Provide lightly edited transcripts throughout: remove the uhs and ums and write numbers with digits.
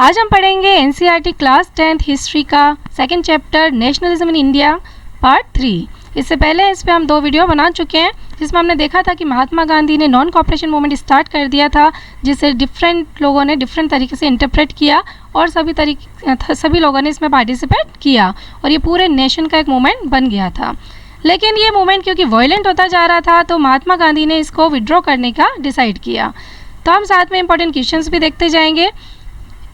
आज हम पढ़ेंगे एनसीईआरटी क्लास 10th हिस्ट्री का second chapter nationalism in India part 3। इससे पहले इस पे हम 2 वीडियो बना चुके हैं जिसमें हमने देखा था कि महात्मा गांधी ने नॉन कॉपरेशन मूवमेंट स्टार्ट कर दिया था, जिसे डिफरेंट लोगों ने डिफरेंट तरीके से इंटरप्रेट किया और सभी लोगों ने इसमें पार्टिसिपेट किया और ये पूरे नेशन का एक मूवमेंट बन गया था। लेकिन ये मूवमेंट क्योंकि वायलेंट होता जा रहा था तो महात्मा गांधी ने इसको विड्रॉ करने का डिसाइड किया। तो हम साथ में इंपॉर्टेंट क्वेश्चंस भी देखते जाएंगे।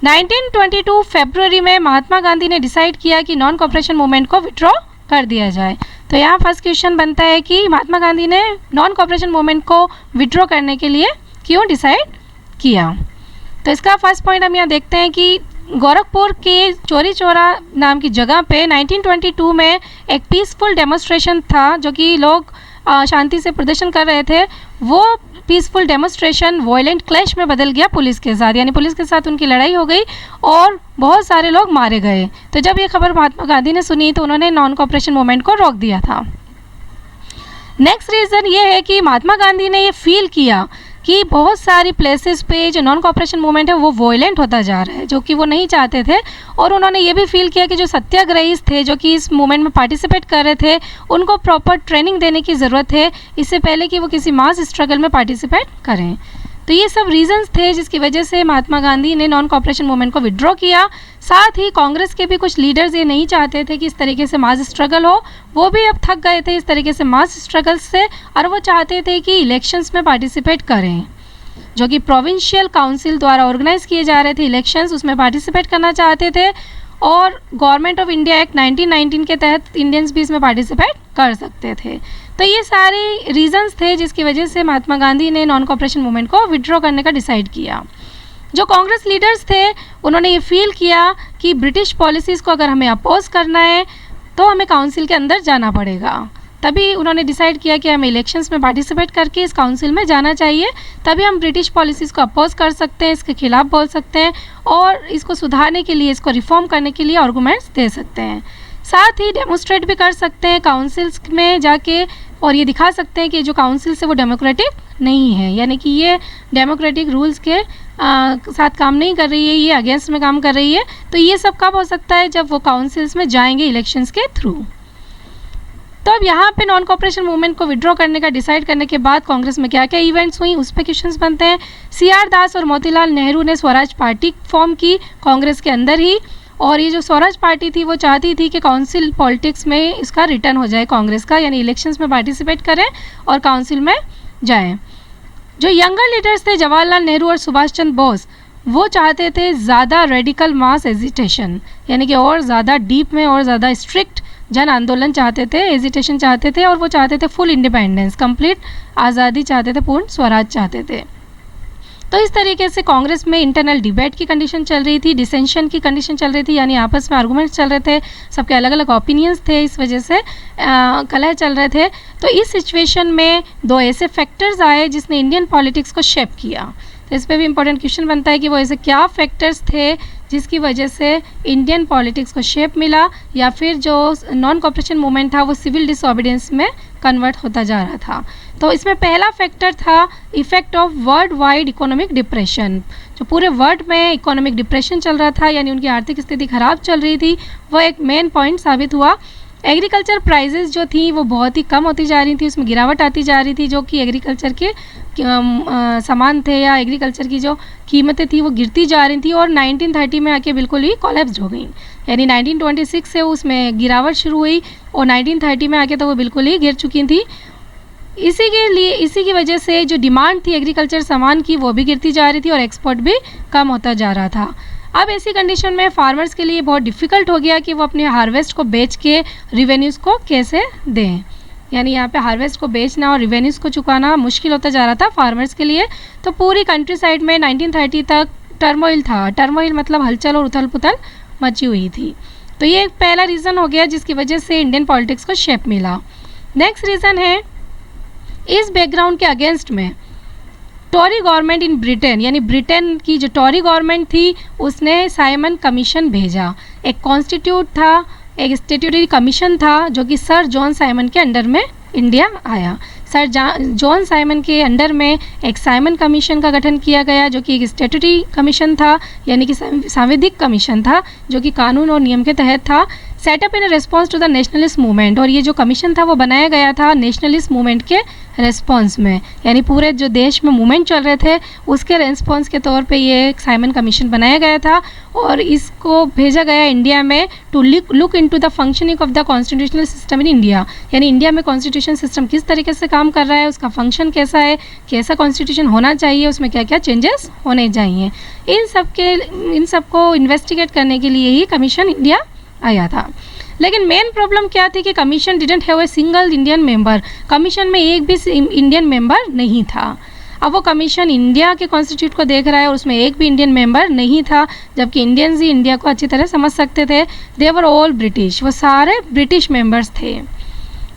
1922 फरवरी में महात्मा गांधी ने डिसाइड किया कि नॉन कॉपरेशन मूवमेंट को विड्रॉ कर दिया जाए। तो यहाँ फर्स्ट क्वेश्चन बनता है कि महात्मा गांधी ने नॉन कॉपरेशन मूवमेंट को विड्रॉ करने के लिए क्यों डिसाइड किया। तो इसका फर्स्ट पॉइंट हम यहाँ देखते हैं कि गोरखपुर के चौरी चौरा नाम की जगह पे 1922 में एक पीसफुल डेमोन्स्ट्रेशन था, जो कि लोग शांति से प्रदर्शन कर रहे थे। वो पीसफुल डेमोन्स्ट्रेशन वायलेंट क्लैश में बदल गया पुलिस के साथ, यानी पुलिस के साथ उनकी लड़ाई हो गई और बहुत सारे लोग मारे गए। तो जब ये खबर महात्मा गांधी ने सुनी तो उन्होंने नॉन कॉपरेशन मूवमेंट को रोक दिया था। नेक्स्ट रीज़न ये है कि महात्मा गांधी ने ये फील किया कि बहुत सारी प्लेसेस पे जो नॉन कॉपरेशन मूवमेंट है वो वायलेंट होता जा रहा है, जो कि वो नहीं चाहते थे। और उन्होंने ये भी फील किया कि जो सत्याग्रही थे जो कि इस मूवमेंट में पार्टिसिपेट कर रहे थे उनको प्रॉपर ट्रेनिंग देने की ज़रूरत है इससे पहले कि वो किसी मास स्ट्रगल में पार्टिसिपेट करें। तो ये सब रीजंस थे जिसकी वजह से महात्मा गांधी ने नॉन कॉपरेशन मूवमेंट को विड्रॉ किया। साथ ही कांग्रेस के भी कुछ लीडर्स ये नहीं चाहते थे कि इस तरीके से मास स्ट्रगल हो, वो भी अब थक गए थे इस तरीके से मास स्ट्रगल से, और वो चाहते थे कि इलेक्शंस में पार्टिसिपेट करें, जो कि प्रोविंशियल काउंसिल द्वारा ऑर्गेनाइज किए जा रहे थे इलेक्शंस, उसमें पार्टिसिपेट करना चाहते थे। और गवर्नमेंट ऑफ इंडिया एक्ट 1919 के तहत इंडियंस भी इसमें पार्टिसिपेट कर सकते थे। तो ये सारे रीजंस थे जिसकी वजह से महात्मा गांधी ने नॉन कॉपरेशन मूवमेंट को विड्रॉ करने का डिसाइड किया। जो कांग्रेस लीडर्स थे उन्होंने ये फील किया कि ब्रिटिश पॉलिसीज़ को अगर हमें अपोज करना है तो हमें काउंसिल के अंदर जाना पड़ेगा। तभी उन्होंने डिसाइड किया कि हमें इलेक्शंस में पार्टिसिपेट करके इस काउंसिल में जाना चाहिए, तभी हम ब्रिटिश पॉलिसीज़ को अपोज कर सकते हैं, इसके खिलाफ बोल सकते हैं और इसको सुधारने के लिए, इसको रिफॉर्म करने के लिए आर्गूमेंट्स दे सकते हैं। साथ ही डेमोन्स्ट्रेट भी कर सकते हैं काउंसिल्स में जाके और ये दिखा सकते हैं कि जो काउंसिल्स है वो डेमोक्रेटिक नहीं है, यानी कि ये डेमोक्रेटिक रूल्स के साथ काम नहीं कर रही है, ये अगेंस्ट में काम कर रही है। तो ये सब कब हो सकता है, जब वो काउंसिल्स में जाएंगे इलेक्शंस के थ्रू। तो अब यहाँ पे नॉन कॉपरेशन मूवमेंट को विड्रॉ करने का डिसाइड करने के बाद कांग्रेस में क्या क्या इवेंट्स हुई उस पर क्वेश्चंस बनते हैं। CR दास और मोतीलाल नेहरू ने स्वराज पार्टी फॉर्म की कांग्रेस के अंदर ही, और ये जो स्वराज पार्टी थी वो चाहती थी कि काउंसिल पॉलिटिक्स में इसका रिटर्न हो जाए कांग्रेस का, यानी इलेक्शंस में पार्टिसिपेट करें और काउंसिल में जाएं। जो यंगर लीडर्स थे जवाहरलाल नेहरू और सुभाष चंद्र बोस, वो चाहते थे ज़्यादा रेडिकल मास एजिटेशन, यानी कि और ज़्यादा डीप में और ज़्यादा स्ट्रिक्ट जन आंदोलन चाहते थे, एजिटेशन चाहते थे, और वो चाहते थे फुल इंडिपेंडेंस, कंप्लीट आज़ादी चाहते थे, पूर्ण स्वराज चाहते थे। तो इस तरीके से कांग्रेस में इंटरनल डिबेट की कंडीशन चल रही थी, डिसेंशन की कंडीशन चल रही थी, यानी आपस में आर्गूमेंट्स चल रहे थे, सबके अलग अलग ओपिनियंस थे, इस वजह से कलह चल रहे थे। तो इस सिचुएशन में 2 ऐसे फैक्टर्स आए जिसने इंडियन पॉलिटिक्स को शेप किया। तो इस पर भी इंपॉर्टेंट क्वेश्चन बनता है कि वो ऐसे क्या फैक्टर्स थे जिसकी वजह से इंडियन पॉलिटिक्स को शेप मिला, या फिर जो नॉन कॉपरेशन मूवमेंट था वो सिविल डिसओबीडियंस में कन्वर्ट होता जा रहा था। तो इसमें पहला फैक्टर था effect of world wide economic depression. जो पूरे वर्ल्ड में इकोनॉमिक डिप्रेशन चल रहा था, यानी उनकी आर्थिक स्थिति खराब चल रही थी, वो एक मेन पॉइंट साबित हुआ। एग्रीकल्चर प्राइजेस जो थी वो बहुत ही कम होती जा रही थी, उसमें गिरावट आती जा रही थी, जो कि एग्रीकल्चर के सामान थे या एग्रीकल्चर की जो कीमतें थी वो गिरती जा रही थी और 1930 में आके बिल्कुल ही कोलैप्स हो गई। यानी 1926 से उसमें गिरावट शुरू हुई और 1930 में आके तो वो बिल्कुल ही गिर चुकी थी। इसी की वजह से जो डिमांड थी एग्रीकल्चर सामान की वो भी गिरती जा रही थी और एक्सपोर्ट भी कम होता जा रहा था। अब ऐसी कंडीशन में फार्मर्स के लिए बहुत डिफ़िकल्ट हो गया कि वो अपने हार्वेस्ट को बेच के रिवेन्यूज़ को कैसे दें, यानी यहाँ पे हार्वेस्ट को बेचना और रिवेन्यूज़ को चुकाना मुश्किल होता जा रहा था फार्मर्स के लिए। तो पूरी कंट्री साइड में 1930 तक टर्मोइल था, टर्मोइल मतलब हलचल और उथल पुथल मची हुई थी। तो ये एक पहला रीज़न हो गया जिसकी वजह से इंडियन पॉलिटिक्स को शेप मिला। नेक्स्ट रीज़न है, इस बैकग्राउंड के अगेंस्ट में टॉरी गवर्नमेंट इन ब्रिटेन, यानी ब्रिटेन की जो टॉरी गवर्नमेंट थी उसने साइमन कमीशन भेजा। एक कॉन्स्टिट्यूट था, एक स्टेट्यूटरी कमीशन था जो कि सर जॉन साइमन के अंडर में इंडिया आया। सर जॉन साइमन के अंडर में एक साइमन कमीशन का गठन किया गया, जो कि एक स्टैट्यूटरी कमीशन था, यानी कि सांविधिक कमीशन था, जो कि कानून और नियम के तहत था। Setup in response to the nationalist movement, और ये जो कमीशन था वो बनाया गया था नेशनलिस्ट मूवमेंट के रिस्पॉन्स में, यानी पूरे जो देश में मूवमेंट चल रहे थे उसके रिस्पॉन्स के तौर पे ये साइमन कमीशन बनाया गया था, और इसको भेजा गया इंडिया में to look into the functioning of the constitutional system in India, यानी इंडिया में कॉन्स्टिट्यूशन सिस्टम किस तरीके से काम कर रहा है, उसका फंक्शन कैसा है, कैसा कॉन्स्टिट्यूशन होना चाहिए, उसमें क्या क्या चेंजेस होने चाहिए, इन सब को इन्वेस्टिगेट करने के लिए ही कमीशन इंडिया आया था। लेकिन मेन प्रॉब्लम क्या थी कि commission didn't have a single Indian member, commission में एक भी इंडियन मेंबर नहीं था। अब वो कमीशन इंडिया के कॉन्स्टिट्यूट को देख रहा है और उसमें एक भी इंडियन मेंबर नहीं था, जबकि इंडियंस ही इंडिया को अच्छी तरह समझ सकते थे। दे वर ऑल ब्रिटिश, वो सारे ब्रिटिश मेंबर्स थे।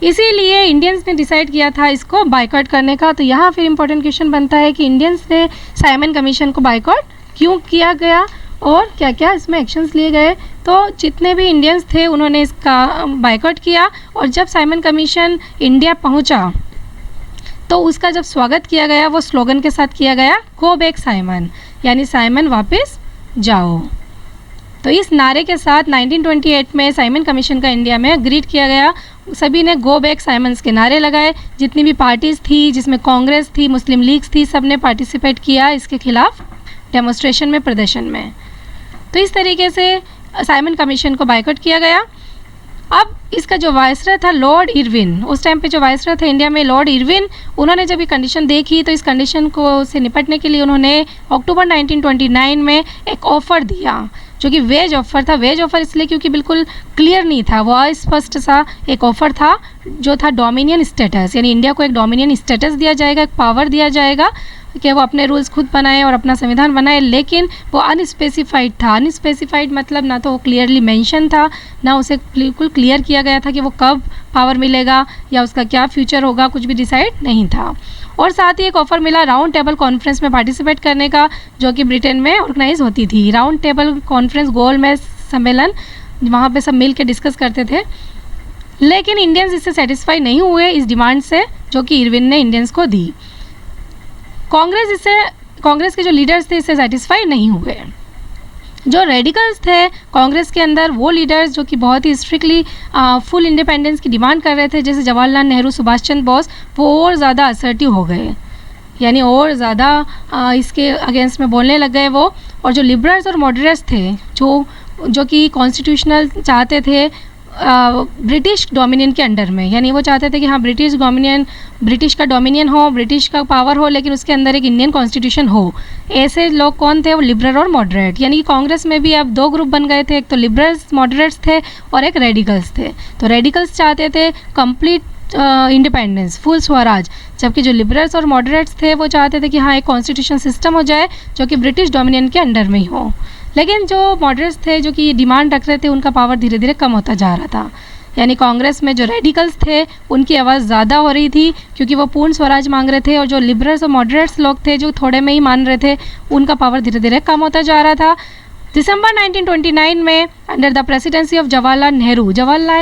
इसीलिए इंडियंस ने डिसाइड किया था इसको बायकॉट करने का। तो यहाँ फिर इम्पोर्टेंट क्वेश्चन बनता है कि इंडियंस ने साइमन कमीशन को बायकॉट क्यों किया गया और क्या क्या इसमें एक्शंस लिए गए। तो जितने भी इंडियंस थे उन्होंने इसका बायकॉट किया, और जब साइमन कमीशन इंडिया पहुंचा तो उसका जब स्वागत किया गया वो स्लोगन के साथ किया गया, गो बैक साइमन, यानी साइमन वापस जाओ। तो इस नारे के साथ 1928 में साइमन कमीशन का इंडिया में ग्रीट किया गया। सभी ने गो बैक साइमन्स के नारे लगाए। जितनी भी पार्टीज़ थी, जिसमें कांग्रेस थी, मुस्लिम लीग्स थी, सब ने पार्टिसिपेट किया इसके खिलाफ डेमोस्ट्रेशन में, प्रदर्शन में। तो इस तरीके से साइमन कमीशन को बायकॉट किया गया। अब इसका जो वायसरॉय था लॉर्ड इरविन, उस टाइम पे जो वायसरॉय थे इंडिया में लॉर्ड इरविन, उन्होंने जब ये कंडीशन देखी तो इस कंडीशन को से निपटने के लिए उन्होंने अक्टूबर 1929 में एक ऑफ़र दिया, जो कि वेज ऑफ़र था। वेज ऑफ़र इसलिए क्योंकि बिल्कुल क्लियर नहीं था, वो अस्पष्ट सा एक ऑफ़र था, जो था डोमिनियन स्टेटस, यानी इंडिया को एक डोमिनियन स्टेटस दिया जाएगा, एक पावर दिया जाएगा कि वो अपने रूल्स खुद बनाए और अपना संविधान बनाए। लेकिन वो अनस्पेसिफाइड था। अनस्पेसिफाइड मतलब ना तो वो क्लियरली मेंशन था, ना उसे बिल्कुल क्लियर किया गया था कि वो कब पावर मिलेगा या उसका क्या फ्यूचर होगा, कुछ भी डिसाइड नहीं था। और साथ ही एक ऑफ़र मिला राउंड टेबल कॉन्फ्रेंस में पार्टिसिपेट करने का, जो कि ब्रिटेन में ऑर्गेनाइज होती थी। राउंड टेबल कॉन्फ्रेंस, गोल में सम्मेलन, वहाँ पे सब मिल के डिस्कस करते थे। लेकिन इंडियंस इससे सेटिस्फाई नहीं हुए इस डिमांड से, जो कि इरविन ने इंडियंस को दी। कांग्रेस के जो लीडर्स थे इससे सेटिस्फाई नहीं हुए। जो रेडिकल्स थे कांग्रेस के अंदर, वो लीडर्स जो कि बहुत ही स्ट्रिक्टली फुल इंडिपेंडेंस की डिमांड कर रहे थे, जैसे जवाहरलाल नेहरू, सुभाष चंद्र बोस, वो और ज़्यादा असर्टिव हो गए, यानी और ज़्यादा इसके अगेंस्ट में बोलने लग गए वो। और जो लिबरल्स और मॉडरेट्स थे, जो कि कॉन्स्टिट्यूशनल चाहते थे ब्रिटिश डोमिनियन के अंडर में, यानी वो चाहते थे कि हाँ ब्रिटिश का डोमिनियन हो, ब्रिटिश का पावर हो, लेकिन उसके अंदर एक इंडियन कॉन्स्टिट्यूशन हो। ऐसे लोग कौन थे? वो लिबरल और मॉडरेट, यानी कि कांग्रेस में भी अब दो ग्रुप बन गए थे, एक तो लिबरल्स मॉडरेट्स थे और एक रेडिकल्स थे। तो रेडिकल्स चाहते थे कंप्लीट इंडिपेंडेंस, फुल स्वराज, जबकि जो लिबरल्स और मॉडरेट्स थे वो चाहते थे कि हाँ एक कॉन्स्टिट्यूशन सिस्टम हो जाए जो कि ब्रिटिश डोमिनियन के अंडर में ही हो। लेकिन जो मॉडरेट्स थे, जो कि डिमांड रख रहे थे, उनका पावर धीरे धीरे कम होता जा रहा था। यानी कांग्रेस में जो रेडिकल्स थे उनकी आवाज़ ज़्यादा हो रही थी, क्योंकि वो पूर्ण स्वराज मांग रहे थे, और जो लिबरल्स और मॉडरेट्स लोग थे जो थोड़े में ही मान रहे थे, उनका पावर धीरे धीरे कम होता जा रहा था। दिसंबर 1929 में under the presidency of Jawaharlal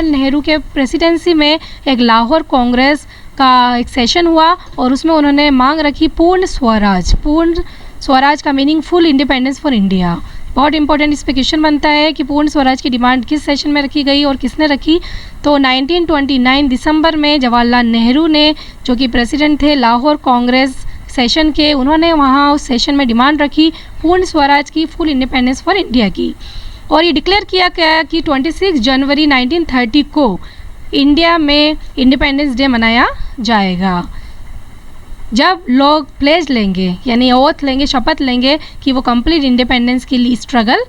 Nehru के प्रेसिडेंसी में एक लाहौर कांग्रेस का एक सेशन हुआ, और उसमें उन्होंने मांग रखी पूर्ण स्वराज का meaning full independence for India. बहुत इंपॉर्टेंट इस पे क्वेश्चन बनता है कि पूर्ण स्वराज की डिमांड किस सेशन में रखी गई और किसने रखी। तो 1929 दिसंबर में जवाहरलाल नेहरू ने, जो कि प्रेसिडेंट थे लाहौर कांग्रेस सेशन के, उन्होंने वहाँ उस सेशन में डिमांड रखी पूर्ण स्वराज की, फुल इंडिपेंडेंस फॉर इंडिया की। और ये डिक्लेयर किया गया कि 26 जनवरी 1930 को इंडिया में इंडिपेंडेंस डे मनाया जाएगा, जब लोग प्लेज लेंगे, यानी ओथ लेंगे, शपथ लेंगे कि वो कंप्लीट इंडिपेंडेंस के लिए स्ट्रगल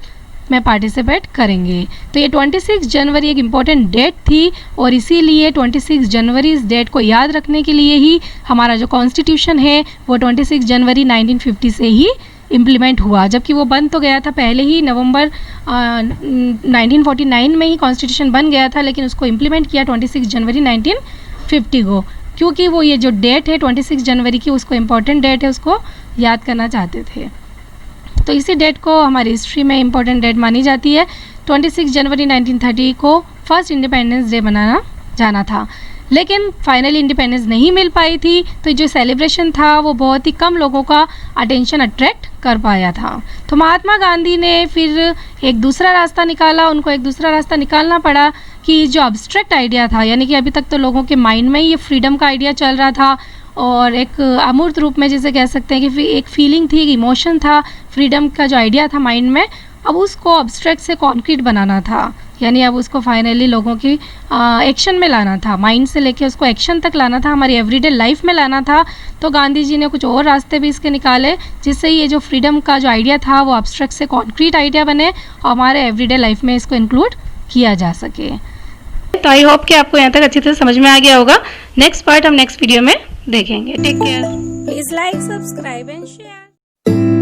में पार्टिसिपेट करेंगे। तो ये 26 जनवरी एक इम्पॉर्टेंट डेट थी, और इसीलिए 26 जनवरी इस डेट को याद रखने के लिए ही हमारा जो कॉन्स्टिट्यूशन है वो 26 जनवरी 1950 से ही इम्प्लीमेंट हुआ, जबकि वो बन तो गया था पहले ही, नवंबर 1949 में ही कॉन्स्टिट्यूशन बन गया था, लेकिन उसको इम्प्लीमेंट किया 26 जनवरी 1950 को, क्योंकि वो ये जो डेट है 26 जनवरी की, उसको इम्पॉर्टेंट डेट है, उसको याद करना चाहते थे। तो इसी डेट को हमारी हिस्ट्री में इम्पॉर्टेंट डेट मानी जाती है। 26 जनवरी 1930 को फर्स्ट इंडिपेंडेंस डे मनाना जाना था। लेकिन फाइनली इंडिपेंडेंस नहीं मिल पाई थी, तो जो सेलिब्रेशन था वो बहुत ही कम लोगों का अटेंशन अट्रैक्ट कर पाया था। तो महात्मा गांधी ने फिर एक दूसरा रास्ता निकाला, उनको एक दूसरा रास्ता निकालना पड़ा कि जो अब्स्ट्रैक्ट आइडिया था, यानी कि अभी तक तो लोगों के माइंड में ही ये फ्रीडम का आइडिया चल रहा था और एक अमूर्त रूप में जैसे कह सकते हैं कि एक फीलिंग थी, इमोशन था, फ्रीडम का जो आइडिया था माइंड में, अब उसको अब्स्ट्रैक्ट से कॉन्क्रीट बनाना था, यानी अब उसको फाइनली लोगों की एक्शन में लाना था, माइंड से लेके उसको एक्शन तक लाना था, हमारी एवरीडे लाइफ में लाना था। तो गांधी जी ने कुछ और रास्ते भी इसके निकाले जिससे ये जो फ्रीडम का जो आइडिया था वो अब्स्ट्रैक्ट से कॉन्क्रीट आइडिया बने और हमारे एवरीडे लाइफ में इसको इंक्लूड किया जा सके। तो आई होप कि आपको यहाँ तक अच्छी तरह समझ में आ गया होगा। नेक्स्ट पार्ट हम नेक्स्ट वीडियो में देखेंगे। Take care. Please like, subscribe and share.